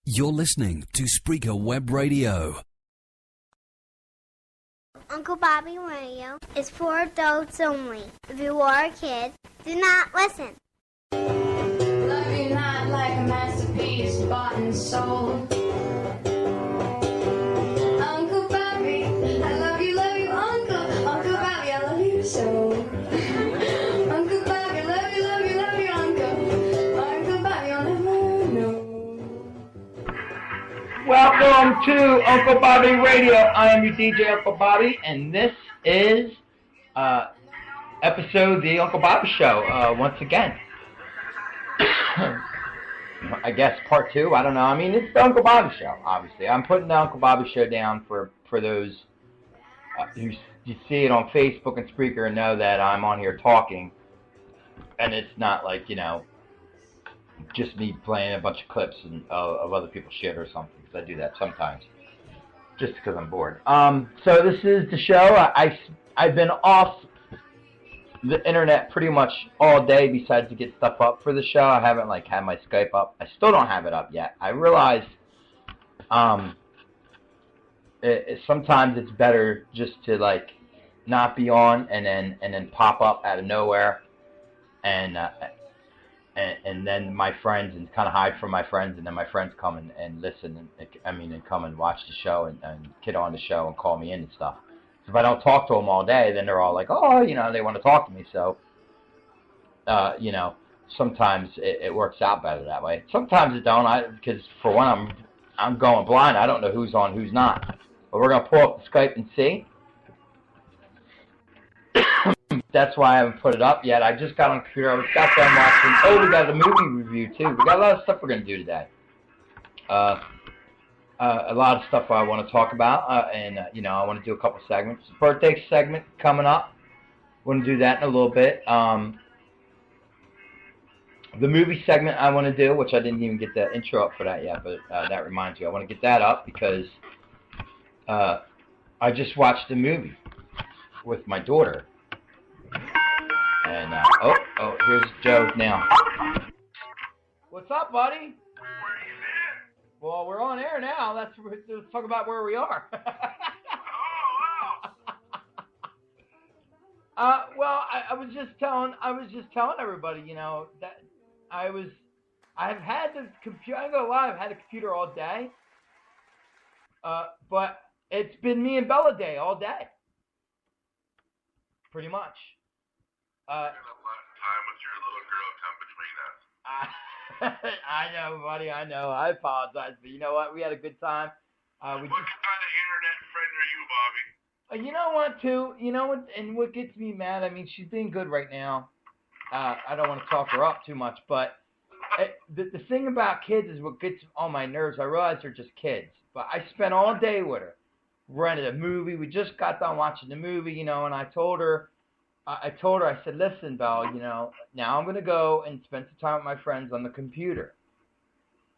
You're listening to Spreaker Web Radio. Uncle Bobby Radio is for adults only. If you are a kid, do not listen. Love you not like a masterpiece bought and sold. Uncle Bobby, I love you, Uncle. Uncle Bobby, I love you so. Uncle Bobby, love you, Uncle. Uncle Bobby, I'll never know. Welcome to Uncle Bobby Radio. I am your DJ, Uncle Bobby, and this is episode of the Uncle Bobby Show once again. I guess part 2. I don't know. I mean, it's the Uncle Bobby Show, obviously. I'm putting the Uncle Bobby Show down for those who you see it on Facebook and Spreaker and know that I'm on here talking, and it's not like, you know, just me playing a bunch of clips of other people's shit or something, because I do that sometimes, just because I'm bored. So this is the show. I've been off the internet pretty much all day besides to get stuff up for the show. I haven't had my Skype up. I still don't have it up yet. I realize sometimes it's better just to not be on and then pop up out of nowhere and then my friends, and kind of hide from my friends, and then my friends come and listen and come and watch the show and get on the show and call me in and stuff. If I don't talk to them all day, then they're all like, oh, they want to talk to me. So, sometimes it works out better that way. Sometimes it don't, because for one, I'm going blind. I don't know who's on, who's not. But we're going to pull up the Skype and see. That's why I haven't put it up yet. I just got on the computer. I was got done watching. Oh, we got a movie review, too. We got a lot of stuff we're going to do today. A lot of stuff I want to talk about, I want to do a couple segments. Birthday segment coming up. Want to do that in a little bit. The movie segment I want to do, which I didn't even get the intro up for that yet, but that reminds me. I want to get that up because I just watched a movie with my daughter. And, here's Joe now. What's up, buddy? Well, we're on air now. Let's talk about where we are. I was just telling everybody, that I've had the computer. I'm gonna lie, I've had a computer all day. But it's been me and Bella day all day, pretty much. You're gonna let time with your little girl come between us. I know, buddy. I know. I apologize, but you know what? We had a good time. What kind of internet friend are you, Bobby? You know what, too? You know what? And what gets me mad? I mean, she's being good right now. I don't want to talk her up too much, but the thing about kids is what gets on my nerves. I realize they're just kids, but I spent all day with her. Rented a movie. We just got done watching the movie, and I told her. I said, listen, Belle, now I'm going to go and spend some time with my friends on the computer.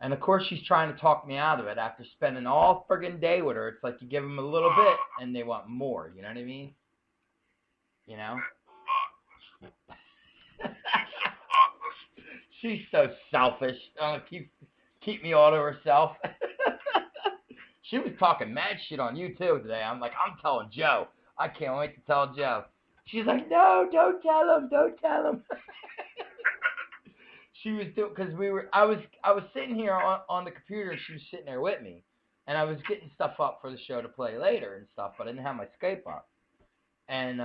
And, of course, she's trying to talk me out of it after spending all friggin' day with her. It's like you give them a little bit, and they want more. You know what I mean? She's so selfish. Keep me all to herself. She was talking mad shit on you, too, today. I'm telling Joe. I can't wait to tell Joe. She's like, no, don't tell him. She was doing, because I was sitting here on the computer, and she was sitting there with me, and I was getting stuff up for the show to play later and stuff, but I didn't have my Skype up, and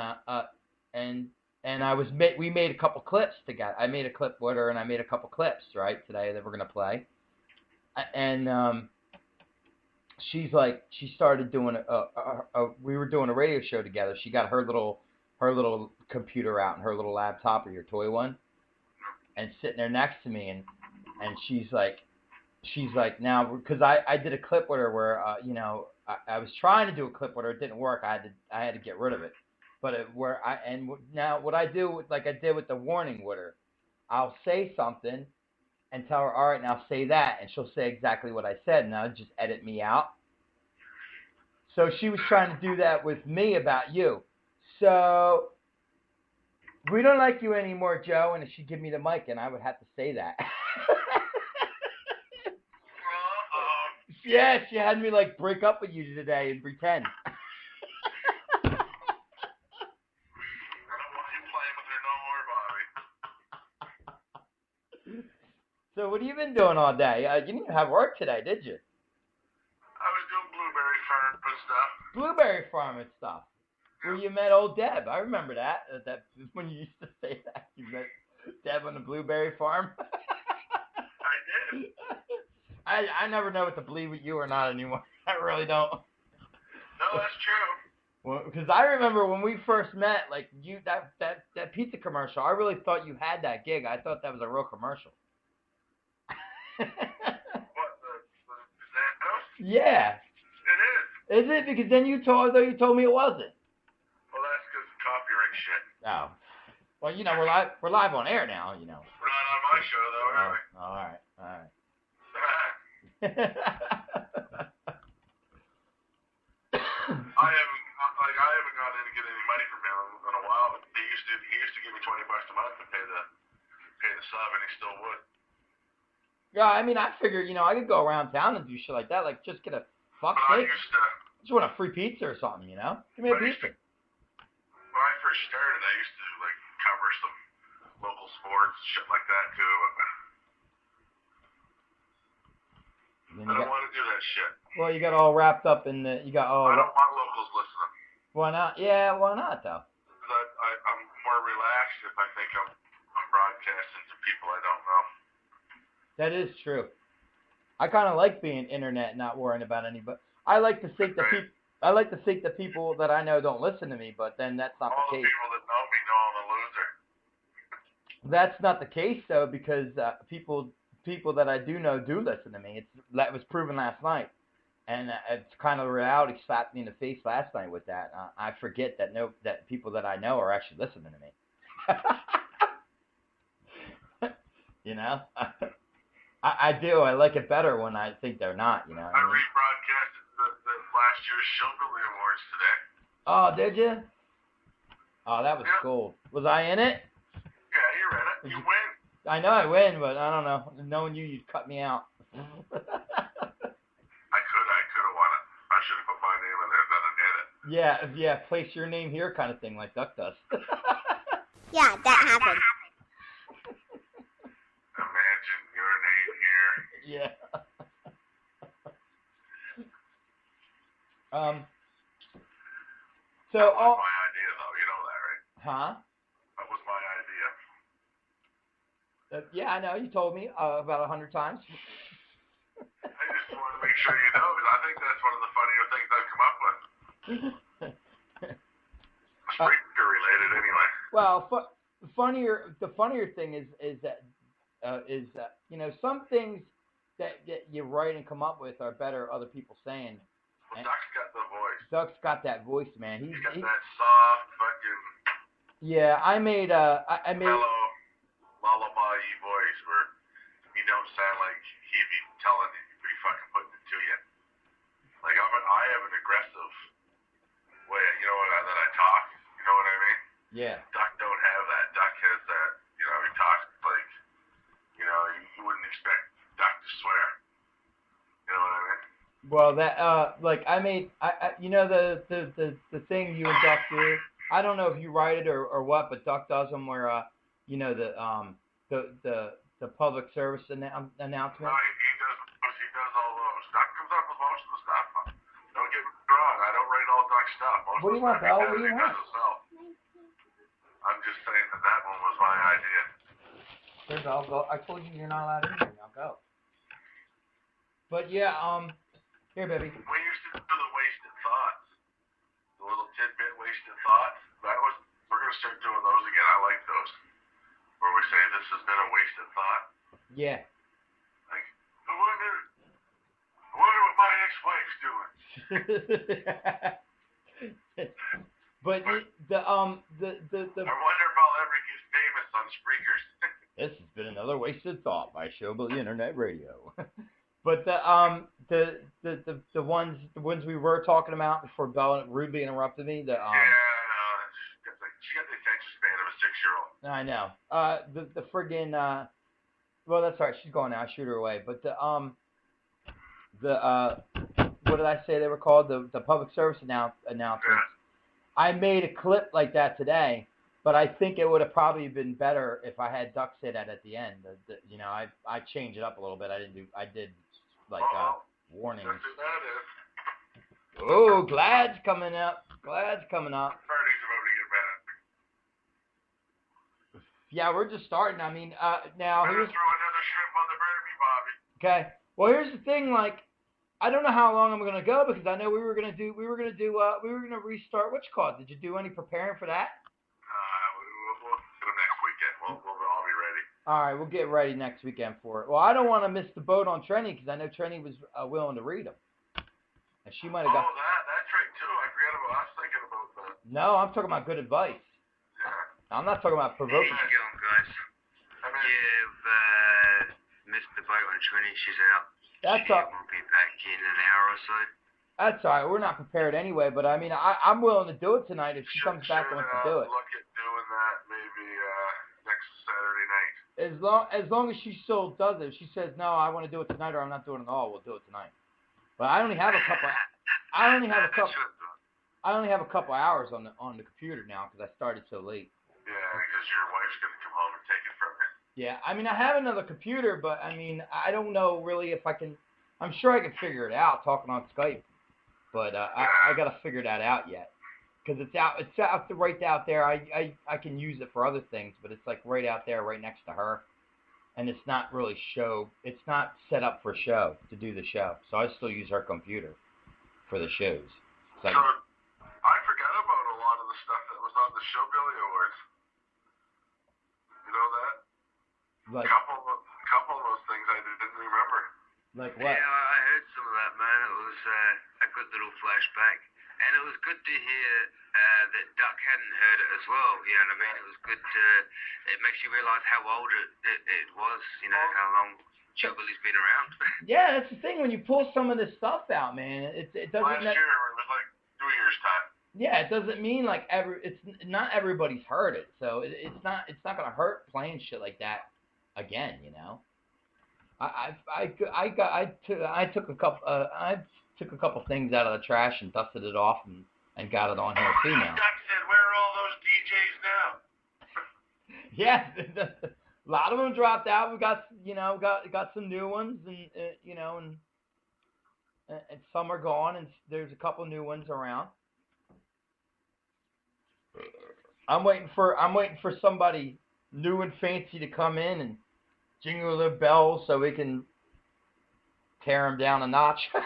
we made a couple clips together. I made a clip with her, and I made a couple clips right today that we're gonna play, and she started doing we were doing a radio show together. She got her little computer out and her little laptop, or your toy one, and sitting there next to me, and she's like now, because I did a clip with her where I was trying to do a clip with her, it didn't work. I had to get rid of it, but now what I do, like I did with the warning with her, I'll say something and tell her, all right, now say that, and she'll say exactly what I said, and I'll just edit me out. So she was trying to do that with me about you. So we don't like you anymore, Joe, and she'd give me the mic, and I would have to say that. Yeah, she had me like break up with you today and pretend. I don't want you playing with her no more, Bobby. So what have you been doing all day? You didn't even have work today, did you? I was doing blueberry farm and stuff. Blueberry farm and stuff. Where you met old Deb. I remember that. That when you used to say that. You met Deb on the blueberry farm. I did. I never know what to believe with you or not anymore. I really don't. No, that's true. Well, because I remember when we first met, like you that pizza commercial. I really thought you had that gig. I thought that was a real commercial. What, the Xanos? Yeah. It is. Is it? Because then you told me it wasn't. Well, that's because of copyright shit. Oh. Well, you know, we're live on air now, you know. We're not on my show, though, are we? Oh, all right. I haven't gotten in to get any money from him in a while. He used to give me $20 a month to pay the sub, and he still would. Yeah, I mean, I figured, you know, I could go around town and do shit like that, like just get a fuck But steak. Just want a free pizza or something, you know? Give me a pizza. When I first started, I used to like cover some local sports, shit like that too. I don't want to do that shit. Well, you got all wrapped up in the, I don't want locals listening. Why not? Yeah, why not though? Because I'm more relaxed if I think I'm broadcasting to people I don't know. That is true. I kind of like being internet, not worrying about anybody. I like to think that people. I like to think that people that I know don't listen to me, but then that's not All the the case. people that know me know I'm a loser. That's not the case though, because people that I do know do listen to me. That was proven last night, and it's kind of reality slapped me in the face last night with that. I forget that people that I know are actually listening to me. You know. I do. I like it better when I think they're not, you know. I rebroadcasted the last year's Showbilly Awards today. Oh, did you? Oh, that was cool. Was I in it? Yeah, you're in it. You win. I know I win, but I don't know. Knowing you'd cut me out. I could have won it. I should have put my name in there, then I did it. Yeah, place your name here kind of thing, like Duck does. Yeah, that happened. Imagine your name here. Yeah. So that was my idea, though. You know that, right? Huh? That was my idea. Yeah, I know. You told me about 100 times. I just wanted to make sure you know, because I think that's one of the funnier things I've come up with. Spreaker related, anyway. Well, the funnier thing is that you know, some things that you write and come up with are better other people saying. Well, Duck's got the voice. Duck's got that voice, man. He's got that soft fucking. Yeah, I made mellow, lullaby-y voice where you don't sound like he'd be telling you, he'd be fucking putting it to you. Like I have an aggressive way, you know, that I talk. You know what I mean? Yeah. Duck don't have that. Duck has that. You know, he talks like, you know, you wouldn't expect Duck to swear. You know what I mean? Well, that like I made you know the thing you and Duck do. I don't know if you write it or what, but Duck does them where you know the public service announcement. No, he does all those. Duck comes up with most of the stuff. Don't get me wrong, I don't write all Duck stuff. Most What do you want, Belle? What do you want? I'm just saying that one was my idea. Here's, I'll go. I told you you're not allowed in here. Now go. But yeah, here, baby. We used to do the wasted thoughts, the little tidbit wasted thoughts. We're gonna start doing those again. I like those, where we say this has been a wasted thought. Yeah. Like, I wonder what my ex-wife's doing. But the I wonder if I'll ever get famous on Spreakers. This has been another wasted thought by Showbilly Internet Radio. But the ones we were talking about before Bella rudely interrupted me. Yeah, I know. She got the attention span of a 6-year-old. I know. The friggin' well, that's all right. She's gone now. I shoot her away. But what did I say they were called? The public service announcements. Yeah. I made a clip like that today, but I think it would have probably been better if I had duck say that at the end. I changed it up a little bit. I did like warnings. That's who that is. Oh, Glad's coming up. Party's about to get better. Yeah, we're just starting. I mean, now Better here's throw another shrimp on the Barbie, Bobby. okay. Well, here's the thing. Like, I don't know how long I'm gonna go because I know we were gonna restart. What you call it? Did you do any preparing for that? We'll get them next weekend. We'll all be ready. All right, we'll get ready next weekend for it. Well, I don't want to miss the boat on Trenny because I know Trenny was willing to read them. And she might have got. That trick too. I was thinking about that. No, I'm talking about good advice. Yeah. I'm not talking about provoking. How's it going, guys? Missed the boat on Trini. She's out. That's she all. will be back in an hour or so. That's all right. We're not prepared anyway, but I mean, I'm willing to do it tonight if she comes back and wants to do it. Look at doing that maybe next Saturday night. As long as she still does it. If she says no, I want to do it tonight, or I'm not doing it at all, we'll do it tonight. But I only have a couple. I only have a couple hours on the computer now because I started so late. Yeah, because your wife's gonna come home and take it from you. Yeah, I mean, I have another computer, but I mean, I don't know really if I can. I'm sure I can figure it out talking on Skype, but I gotta figure that out yet because it's right out there. I can use it for other things, but it's like right out there, right next to her, and it's not really show. It's not set up for show to do the show, so I still use her computer for the shows. So I forgot about a lot of the stuff that was on the Showbilly Awards. You know that? Like, couple of those things I didn't remember. Like what? Yeah, I heard some of that, man. It was a good little flashback. And it was good to hear that Duck hadn't heard it as well. You know what I mean? It was good to, it makes you realize how old it was, you know, how long Showbilly's been around. Yeah, that's the thing. When you pull some of this stuff out, man, it doesn't. Last year it was like 2 years' time. Yeah, it doesn't mean like it's not everybody's heard it, so it's not gonna hurt playing shit like that again, you know. I took a couple things out of the trash and dusted it off and got it on here too now. Duck said, "Where are all those DJs now?" Yeah, a lot of them dropped out. We got some new ones, and some are gone, and there's a couple new ones around. I'm waiting for somebody new and fancy to come in and jingle their bells so we can tear them down a notch. Well,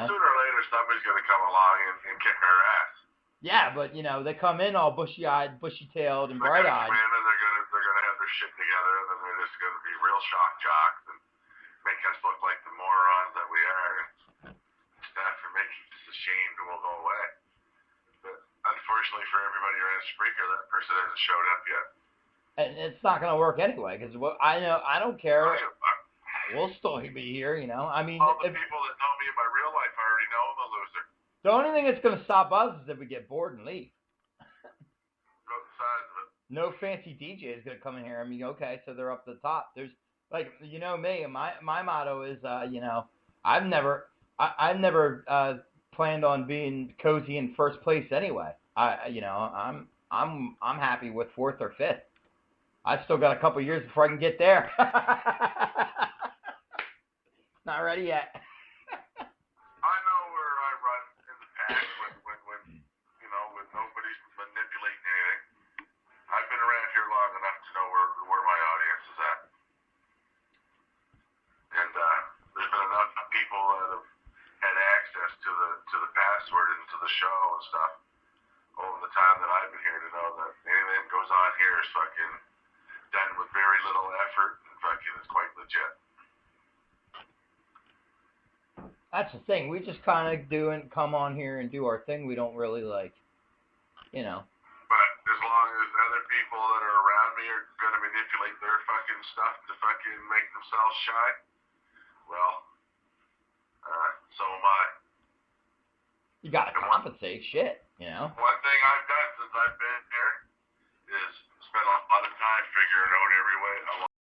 sooner or later somebody's going to come along and kick our ass. Yeah, but they come in all bushy-eyed, bushy-tailed, and bright-eyed. They're going to come in and they're going to have their shit together, and then they're just going to be real shock jocks and make us look like the morons that we are. Stuff and make us ashamed and we'll go away. But unfortunately for everybody around Spreaker, that person hasn't showed up yet. And it's not going to work anyway, because I don't care. We'll still be here, I mean, all the people that know me in my real life already know I'm a loser. The only thing that's going to stop us is if we get bored and leave. Go the size of it. No fancy DJ is going to come in here. I mean, okay, so they're up to the top. There's like, me, my motto is, I've never planned on being cozy in first place anyway. I'm happy with fourth or fifth. I still got a couple years before I can get there. Not ready yet. I know where I run in the past when when nobody's manipulating anything. I've been around here long enough to know where my audience is at. And there's been enough people that have had access to the password and to the show and stuff over the time that I've been here to know that anything that goes on here is fucking done with very little effort and fucking is quite legit. That's the thing. We just kind of come on here and do our thing. We don't really But as long as other people that are around me are going to manipulate their fucking stuff to fucking make themselves shine, well, so am I. You got to compensate shit, One thing I've done since I've been here is spend a lot of time figuring out every way.